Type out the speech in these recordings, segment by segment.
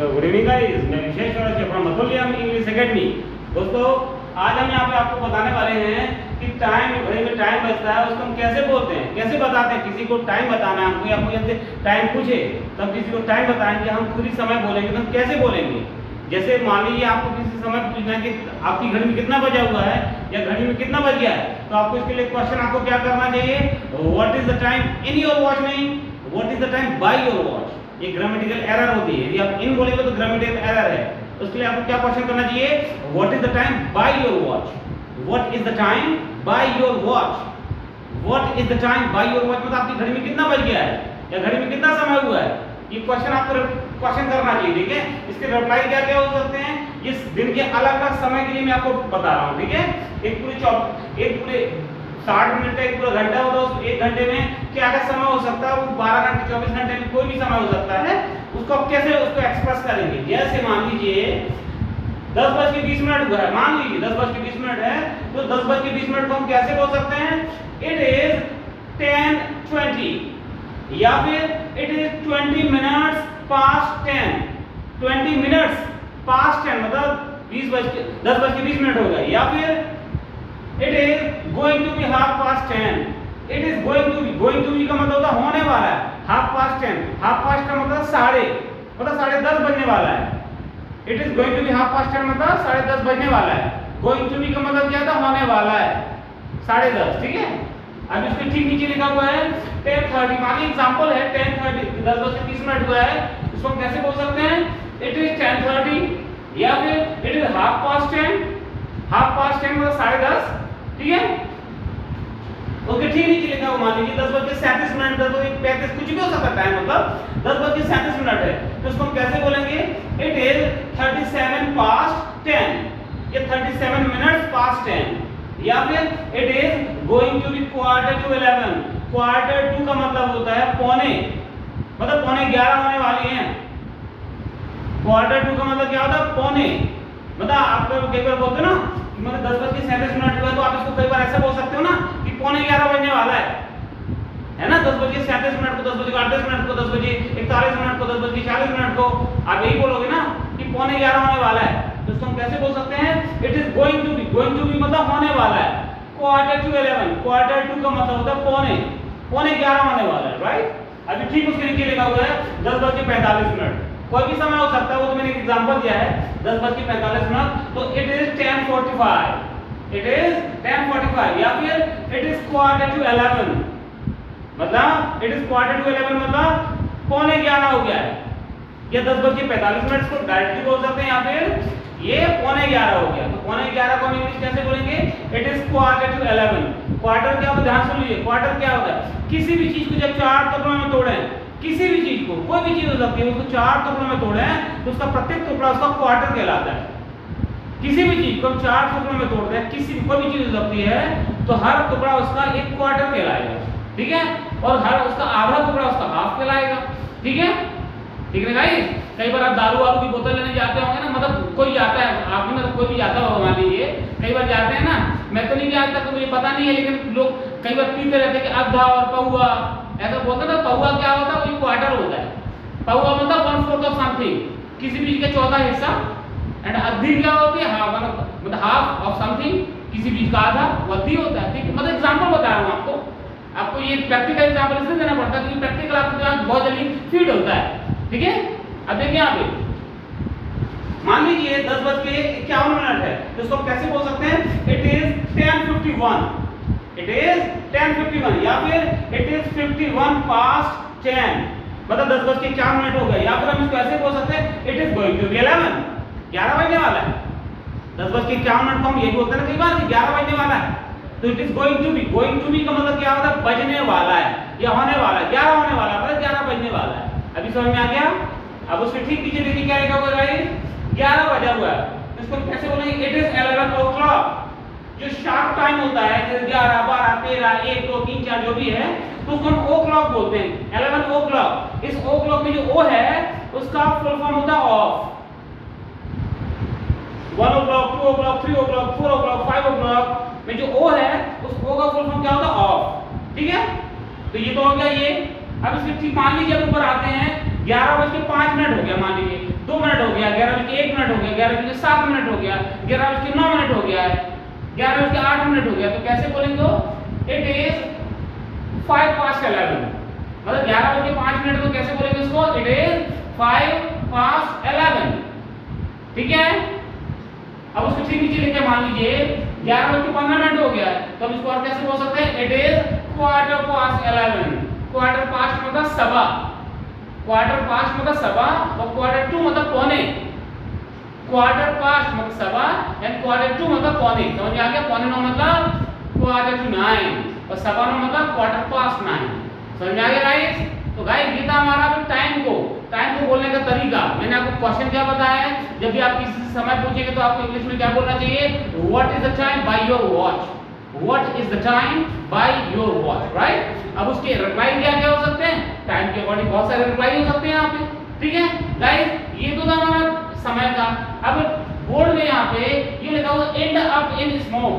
Good evening guys, मैं विशेष from मथुलियम English academy. दोस्तों, आज हम यहाँ पे आपको बताने वाले हैं कि टाइम, घड़ी में टाइम बचता है उसको हम कैसे बोलते हैं, कैसे बताते हैं। किसी को टाइम बताना है हमको या कोई हमसे टाइम पूछे तब किसी को टाइम बताएंगे, हम पूरी समय बोलेंगे तो हम कैसे बोलेंगे। जैसे मान लीजिए आपको किसी समय पूछना है कि आपकी घड़ी में कितना बजा हुआ है या घड़ी में कितना बज गया है, तो आपको इसके लिए क्वेश्चन आपको क्या करना चाहिए, what is the time in your watch, नहीं what is the time by your watch. ये ग्रामेटिकल एरर होती है, यदि आप इन बोलेंगे तो ग्रामेटिकल एरर है। तो उसके लिए आपको क्या क्वेश्चन करना चाहिए, what is the time by your watch, what is the time by your watch, what is the time by your watch. मतलब आपकी घड़ी में कितना बज गया है या घड़ी में कितना समय हुआ है, ये क्वेश्चन आपको क्वेश्चन करना चाहिए। ठीक है, इसके रिप्लाई क्या क्या हो सकते हैं, इस दिन के अलग अलग समय के लिए मैं आपको बता रहा हूँ। ठीक है, एक पूरे 60 मिनट का एक पूरा घंटा होता है, उस एक घंटे में क्या क्या समय हो सकता है, वो 12 घंटे 24 घंटे में कोई भी समय हो सकता है। उसको आप कैसे उसको एक्सप्रेस करेंगे, जैसे मान लीजिए 10:20 हुआ है, मान लीजिए 10:20 है, तो 10:20 को हम कैसे बोल सकते हैं, इट इज 10:20 या फिर it is 20 minutes past 10, 20 minutes past 10 मतलब 10:20 हो गया। या फिर it is going to be 10:30, it is going to be का मतलब होता है होने वाला है, 10:30, 10:30 का मतलब 10:30 बजने वाला है। It is going to be 10:30 मतलब 10:30 बजने वाला है। गोइंग टू बी का मतलब क्या था, होने वाला है 10:30। ठीक है, अब इसके ठीक नीचे लिखा हुआ है 10:30, मानिए एग्जांपल है 10:30, 10:30 हुआ है, इसको हम कैसे बोल सकते हैं, इट इज 10:30 या फिर इट इज 10:30, 10:30 मतलब 10:30। ठीक है, ओके, ठीक नीचे लिखा हुआ मान लीजिए 10:37, 10:35, कुछ भी हो सकता है टाइम, मतलब 10:37 है, तो इसको हम कैसे बोलेंगे, इट इज 37 past 10, ये 37 minutes past 10। या फिर it is going to be 11:15, 11:15 का मतलब होता है पौने, मतलब 11:15 होने वाली हैं। 11:15 का मतलब क्या होता है, पौने, मतलब आप कई बार बोलते हो ना, मतलब 10:37 हुआ, तो आप इसको कई बार ऐसा बोल सकते हो ना कि 11:15 बजने वाला है ना। 10:37 को, 10:38 को, 10:41 को, 10:40 को आप यही बोलोगे ना कि 11:15 होने वाला है। तो इसको हम कैसे बोल सकते हैं, it is going to be मतलब होने वाला है 11:45, 11:45 का मतलब होता है पौने 11 होने वाला है, राइट। अभी ठीक उसके नीचे लिखा हुआ है 10:45, कोई भी समय हो सकता है, वो तो मैंने एग्जांपल दिया है 10:45, तो इट इज 10:45, इट इज 10:45 या फिर इट इज 11:45 मतलब इट इज 11:45 मतलब पौने 11 हो गया है। या 10:45 को डायरेक्टली बोल सकते हैं, या फिर ये 11:15 हो गया, तो 11:15 को हम इंग्लिश कैसे बोलेंगे, इट इज 11:11। क्वार्टर क्या होता है, ध्यान सुन लीजिए, क्वार्टर क्या होता है, किसी भी चीज को जब 4 टुकड़ों में तोड़े, किसी भी चीज को, कोई भी चीज हो सकती है, उसको 4 टुकड़ों में तोड़े तो उसका प्रत्येक टुकड़ा उसका क्वार्टर कहलाता है। किसी भी चीज को हम 4 टुकड़ों में तोड़ दें, किसी भी कोई भी चीज हो सकती है, तो हर टुकड़ा उसका एक क्वार्टर कहलाएगा। ठीक है, और हर उसका आधा टुकड़ा उसका हाफ कहलाएगा। ठीक है, ठीक है गाइस। कई बार आप दारू वारू की बोतल लेने जाते होंगे ना, मतलब कोई जाता है, आप भी मतलब कोई भी जाता होगा, मान लीजिए कई बार जाते हैं ना, मैं तो नहीं जाता तो मुझे पता नहीं है, लेकिन लोग कई बार पीते रहते हैं कि अद्धा और पौवा, ऐसा बोलते हैं ना। पौवा क्या होता है, वही क्वार्टर होता है। पौवा मतलब 1/4 ऑफ समथिंग, किसी चीज का चौथा हिस्सा, एंड अद्धी क्या होती है, मतलब हाफ ऑफ समथिंग, किसी चीज का आधा, वो अद्धी होता है। ठीक है, मतलब एग्जांपल बता रहा हूँ आपको ये प्रैक्टिकल एग्जांपल इसलिए देना पड़ता है क्योंकि प्रैक्टिकल आपको दिमाग बहुत जल्दी फीड होता है। ठीक है, अब देखिए यहाँ पे मान लीजिए 10:51 है, तो इसको कैसे बोल सकते हैं, इट इज 10:51, इट इज 10:51 या फिर इट इज 51 past 10 मतलब 10:51 हो गए। या फिर हम इसको ऐसे बोल सकते हैं, it is going to be 11 बजने वाला है। 10:51 को हम यही बोलते हैं कई बार 11 बजने वाला है, तो it is going to be का मतलब क्या होता है, बजने वाला है या होने वाला है, 11 होने वाला है, मतलब 11 बजने वाला है। अभी समझ में आ गया। अब उसके ठीक नीचे देखिए क्या लिखा हुआ है, 11 बजा हुआ है, तो इसको कैसे बोलेंगे, इट इज 11 o'clock। जो शार्प टाइम होता है जैसे 11, 12, 13, 1, 2, 3, 4 जो भी है, तो उसको हम ओ क्लॉक बोलते हैं, 11 o'clock। इस ओ क्लॉक में जो ओ है उसका फुल फॉर्म होता है of. 1 o'clock, 2 o'clock, 3 o'clock, 4 o'clock, 5 o'clock में जो ओ है उस ओ का फुल फॉर्म क्या होता है, ऑफ। ठीक है, तो ये तो हो गया ये। अब इसके ठीक मान लीजिए ऊपर आते हैं 11:05 हो गया, मान लीजिए 2 मिनट हो गया, 11:01 हो गया, 11:07 हो गया, 11:09 हो गया है, 11:08 हो गया, तो कैसे बोलेंगे? It is 5:11। मतलब 11:05 तो कैसे बोलेंगे इसको? It is 5:11। ठीक है। अब उसको ठीक नीचे लिखे, मान लीजिए 11:15 हो गया है, तो हम इसको और कैसे बोल सकते हैं? It is 11:15। 15 मतलब सवा, 15 मतलब सवा, और 2 मतलब पौने। 15 मतलब सवा एंड 2 मतलब पौने। समझ आ गया? 8:45 मतलब 9:15 और सवा 9 मतलब 9:15। समझ आ गया गाइस? तो गाइस ये था हमारा अभी टाइम को बोलने का तरीका। मैंने आपको क्वेश्चन क्या बताया है, जब भी आप किसी से समय पूछेंगे तो आपको इंग्लिश में क्या बोलना चाहिए? What is the time by your watch. What is the time by your watch, right? अब उसके रिप्लाई क्या क्या हो सकते हैं? टाइम के अकॉर्डिंग बहुत सारे रिप्लाई हो सकते हैं यहाँ पे। ठीक है गाइस, ये तो था हमारा समय का। अब बोर्ड में यहाँ पे ये लिखा हुआ and up in smoke.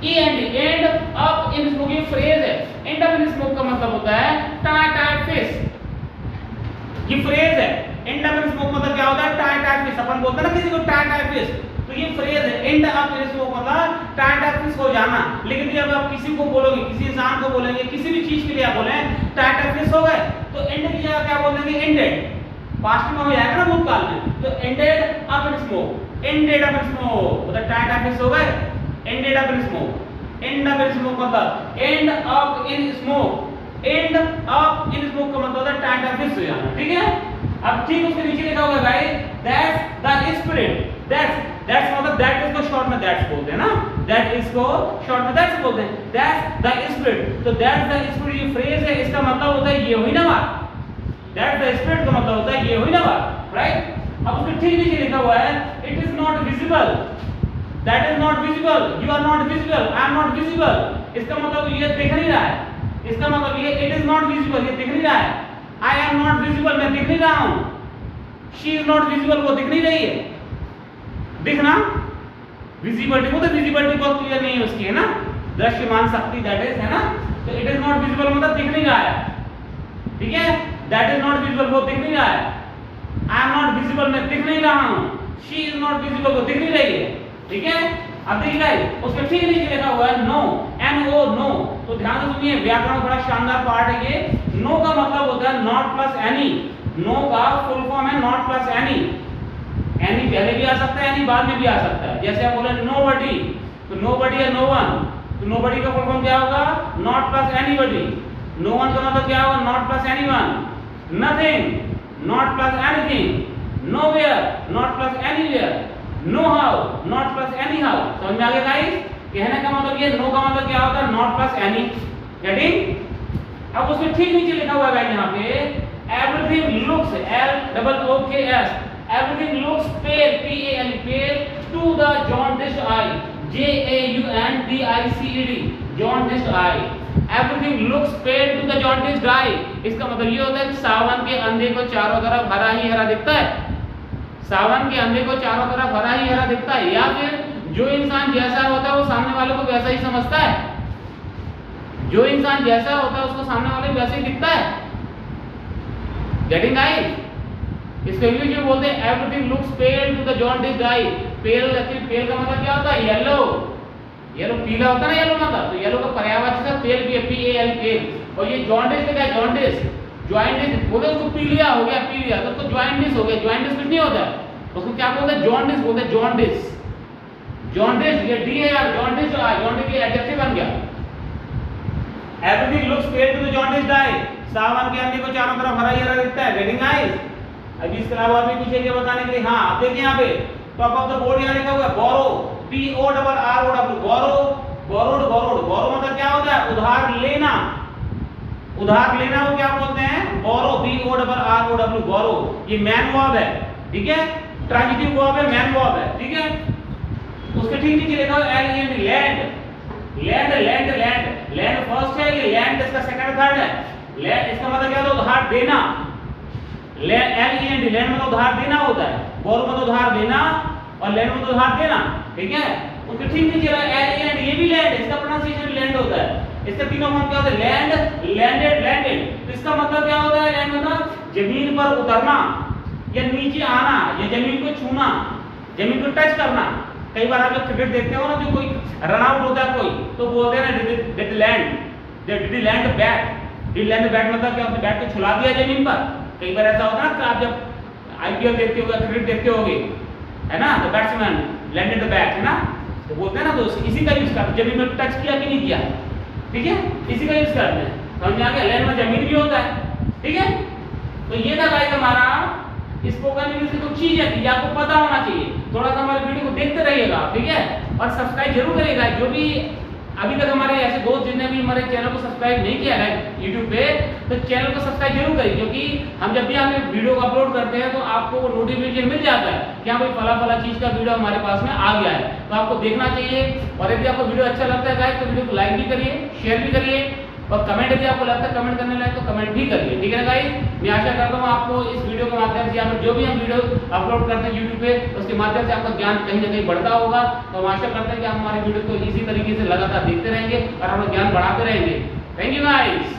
End up in smoke ये फ्रेज है। एंड अप इन स्मोक का मतलब होता है टाई फिश। ये फ्रेज है। एंड अप इन स्मोक मतलब क्या होता है? Tie fish. अपन बोलते हैं ना किसी को टाई फिश, तो ये फ्रेज है। एंड अप इन स्मोक मतलब टाई फिश हो जाना। लेकिन जब आप किसी को बोलोगे, किसी इंसान को बोलेंगे, किसी भी चीज के लिए आप बोलें टाई फिश हो गए, तो एंड की जगह क्या बोलेंगे? एंडेड। पास्ट में हो जाएगा ना भूतकाल में, तो ended up in smoke. Ended up in smoke मतलब टाई फिश हो गए, ended up in smoke. End up in smoke मतलब end up in smoke. End up in smoke का मतलब होता है टाइम फिक्स हो जाना। ठीक है। अब ठीक उसके नीचे लिखा हुआ है guys that's the spirit. That's मतलब दैट इज को शॉर्ट में दैट्स बोलते हैं ना, दैट इज को शॉर्ट में दैट्स बोलते हैं। दैट्स द स्पिरिट, तो दैट्स द स्पिरिट ये फ्रेज है, इसका मतलब होता है ये हुई ना बात। दैट्स द स्पिरिट का मतलब होता है ये हुई ना बात, राइट? अब उसके ठीक नीचे लिखा हुआ है it is not visible. That is not visible, you are not visible, I am not visible. इसका मतलब ये दिख नहीं रहा है। इसका मतलब ये इट इज नॉट विजिबल, ये दिख नहीं रहा है। आई एम नॉट विजिबल, मैं दिख नहीं रहा हूं। शी इज नॉट विजिबल, वो दिख नहीं रही है। दिखना विजिबिलिटी को, तो विजिबिलिटी बहुत क्लियर नहीं है उसकी, है ना? दृश्यमान शक्ति दैट इज, है ना? तो इट इज नॉट विजिबल मतलब दिख नहीं रहा है। ठीक है। दैट इज नॉट विजिबल, वो दिख नहीं रहा है। आई एम नॉट विजिबल, मैं दिख नहीं रहा हूं। शी इज नॉट विजिबल, वो दिख नहीं रही है। ठीक है। अब देखिए गाइस उसके ठीक नीचे लिखा हुआ है नो, एन ओ नो। तो ध्यान से सुनिए, व्याकरण बड़ा शानदार पार्ट है ये। नो का मतलब होता है नॉट प्लस एनी। नो का फुल फॉर्म है नॉट प्लस एनी। एनी पहले भी आ सकता है, एनी बाद में भी आ सकता है। जैसे आप बोले नोबडी, तो नोबडी है नो वन, तो नोबडी का फुल फॉर्म क्या होगा? Not plus anybody. No one का मतलब क्या होगा? Not plus anyone. Nothing, not plus anything. Nowhere, not plus anywhere. No how, not plus any how. समझ में आ गया गाइस? कहने का मतलब ये नो का मतलब क्या होता है? Not plus any. गेटिंग? अब उसमें ठीक नीचे लिखा हुआ है गाइस यहाँ पे everything looks, L double O K S, everything looks pale, P A L pale, to the jaundiced eye, J A U N D I C E D, jaundiced eye. Everything looks pale to the jaundiced eye. इसका मतलब ये होता है कि सावन के अंधे को चारों तरफ हरा ही हरा दिखता है। सावन के अंधे को चारों तरफ हरा ही हरा दिखता है, या फिर जो इंसान जैसा होता है वो सामने वाले को वैसा ही समझता है। जो इंसान जैसा होता है उसको सामने वाले को वैसे ही दिखता है। Getting guys? इसको इंग्लिश में बोलते हैं everything looks pale to the jaundiced eye. Pale का मतलब क्या होता है? येलो। येलो पीला होता है ना, येलो मतलब, तो येलो का पर्यायवाची से पेल भी है, पी ए एल पेल। और ये जॉन्डिस क्या है? जॉन्डिस, जॉइंटिस बोलते हैं उसको। पीलिया हो गया, पीलिया तो उसको जॉइंटिस हो गया। जॉइंटिस कुछ नहीं होता है, उसको क्या बोलते हैं? जॉन्डिस बोलते हैं। जॉन्डिस, जॉन्डिस ये डी है यार, जॉन्डिस जो है, जॉन्डिस ये एडजेक्टिव बन गया। Everything looks pale to the jaundiced eye. सावन के अंधे को चारों तरफ हरा ही हरा दिखता है। Getting guys? अब इसके अलावा भी कुछ है बताने के लिए। हाँ अब देखिए यहाँ पे टॉप ऑफ द बोर्ड यहाँ लिखा हुआ है borrow, B O double R O W, borrow, borrowed, borrowed. Borrow मतलब क्या होता है? उधार लेना। उधार लेना को क्या बोलते हैं? Borrow, B O double R O W, borrow. ये मैन वर्ब है। ठीक है। ट्रांजिटिव वर्ब है, मैन वर्ब है। ठीक है। उसके ठीक नीचे लिखा है L E N, land. Land, land, land. Land first है, ये लैंड इसका सेकंड थर्ड है। लैंड इसका मतलब क्या होता है? उधार देना। L E N D, lend मतलब उधार देना होता है। बोरो मतलब उधार देना और लैंड मतलब उधार देना। ठीक है। उसके ठीक नीचे रहा एल ई एन, ये भी लैंड, इसका प्रोनाउंसिएशन लैंड होता है। इसके तीनों फॉर्म क्या होते हैं? Land, landed, landed. तो इसका मतलब क्या होता है? लैंड मतलब जमीन पर उतरना या नीचे आना या जमीन को छूना, जमीन को टच करना। कई बार आप जब क्रिकेट देखते हो ना, जो कोई रन आउट होता है कोई, तो बोलते हैं ना did land the bat. Did land the bat मतलब कि आपने बैट को छुला दिया जमीन पर। कई बार ऐसा होता है ना कि आप जब आईपीएल देखते हो या क्रिकेट देखते होगे, है ना, the batsman landed the bat, है ना, तो बोलते हैं ना, तो इसी का यूज करते हैं। जमीन में टच किया कि नहीं किया, ठीक है, इसी का यूज करते हैं। समझ आ गया? लैंड में जमीन भी होता है, ठीक है। तो ये था गाइस हमारा स्पोकन इंग्लिश की कुछ चीजें थी, आपको पता होना चाहिए। थोड़ा सा हमारे वीडियो को देखते रहिएगा, ठीक है, और सब्सक्राइब जरूर करिएगा। जो भी अभी तक हमारे ऐसे दोस्त जिन्होंने भी हमारे चैनल को सब्सक्राइब नहीं किया है YouTube पे, तो चैनल को सब्सक्राइब जरूर करिए, क्योंकि हम जब भी हम वीडियो को अपलोड करते हैं तो आपको वो नोटिफिकेशन मिल जाता है कि हाँ भाई फला चीज का वीडियो हमारे पास में आ गया है। तो आपको देखना चाहिए, और यदि आपको वीडियो अच्छा लगता है गाइस, तो वीडियो को लाइक भी करिए, शेयर भी करिए, और कमेंट यदि आपको लगता है कमेंट करने लायक तो कमेंट भी करिए, ठीक है ना गाइस। मैं आशा करता हूँ आपको इस वीडियो के माध्यम से या फिर जो भी हम वीडियो अपलोड करते हैं YouTube पे, उसके माध्यम से आपका ज्ञान कहीं ना कहीं बढ़ता होगा। तो हम आशा करते हैं कि आप हमारे वीडियो को इसी तरीके से लगातार देखते रहेंगे और अपना ज्ञान बढ़ाते रहेंगे। Thank you guys.